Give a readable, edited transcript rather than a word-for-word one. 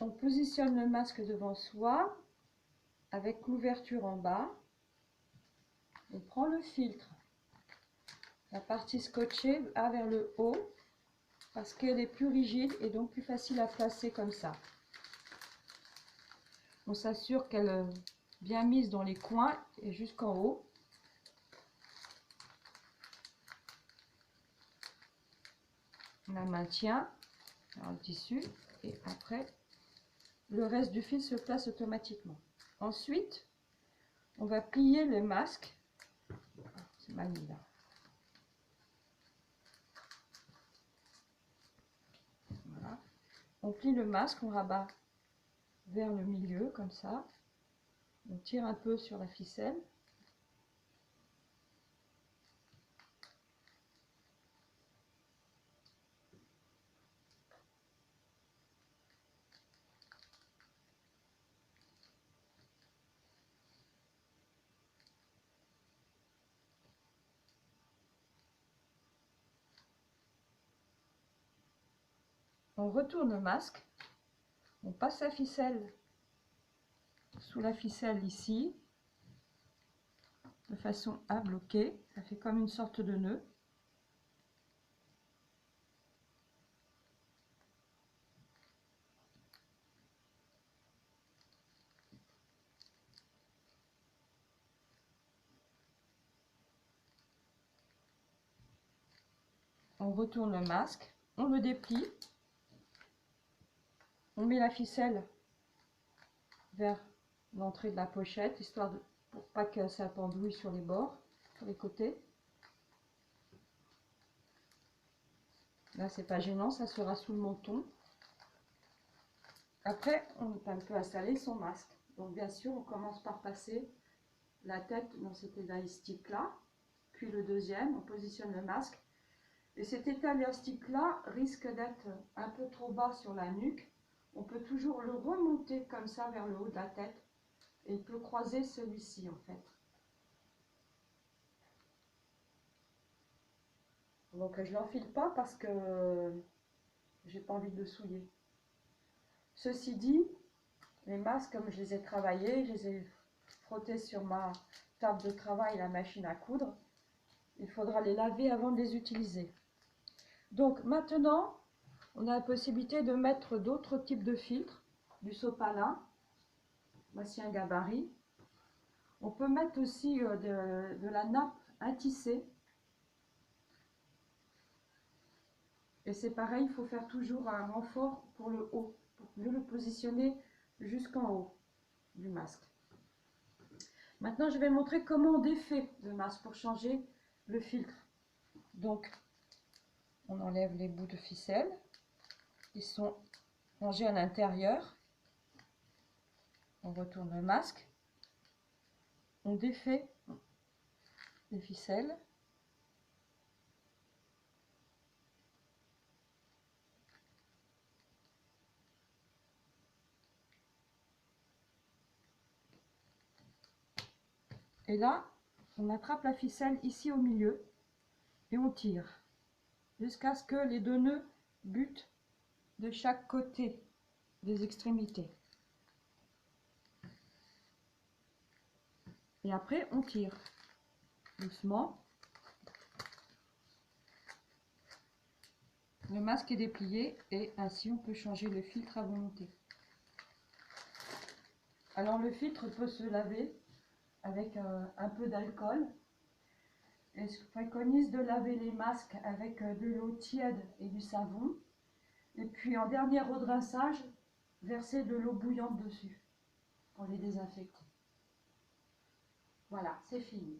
On positionne le masque devant soi avec l'ouverture en bas. On prend le filtre. La partie scotchée va vers le haut parce qu'elle est plus rigide et donc plus facile à placer comme ça. On s'assure qu'elle est bien mise dans les coins et jusqu'en haut. On la maintient dans le tissu et après le reste du fil se place automatiquement. Ensuite, on va plier le masque. C'est mal mis là. Voilà. On plie le masque, on rabat vers le milieu comme ça. On tire un peu sur la ficelle. On retourne le masque, on passe la ficelle sous la ficelle ici, de façon à bloquer, ça fait comme une sorte de nœud. On retourne le masque, on le déplie, on met la ficelle vers l'entrée de la pochette, histoire de pour pas que ça pendouille sur les bords, sur les côtés. Là, c'est pas gênant, ça sera sous le menton. Après, on peut installer son masque. Donc, bien sûr, on commence par passer la tête dans cet élastique-là, puis le deuxième, on positionne le masque. Et cet élastique-là risque d'être un peu trop bas sur la nuque. On peut toujours le remonter comme ça vers le haut de la tête et il peut croiser celui-ci en fait. Donc je l'enfile pas parce que j'ai pas envie de le souiller. Ceci dit, les masques comme je les ai travaillés, je les ai frottés sur ma table de travail, la machine à coudre. Il faudra les laver avant de les utiliser. Donc maintenant, on a la possibilité de mettre d'autres types de filtres, du sopalin. Voici un gabarit. On peut mettre aussi de la nappe intissée. Et c'est pareil, il faut faire toujours un renfort pour le haut, pour mieux le positionner jusqu'en haut du masque. Maintenant, je vais montrer comment on défait le masque pour changer le filtre. Donc, on enlève les bouts de ficelle. Ils sont rangés à l'intérieur. On retourne le masque. On défait les ficelles. Et là, on attrape la ficelle ici au milieu et on tire jusqu'à ce que les deux nœuds butent de chaque côté des extrémités. Et après, on tire doucement. Le masque est déplié et ainsi on peut changer le filtre à volonté. Alors le filtre peut se laver avec un peu d'alcool. Et je préconise de laver les masques avec de l'eau tiède et du savon. Et puis en dernier redressage, verser de l'eau bouillante dessus pour les désinfecter. Voilà, c'est fini.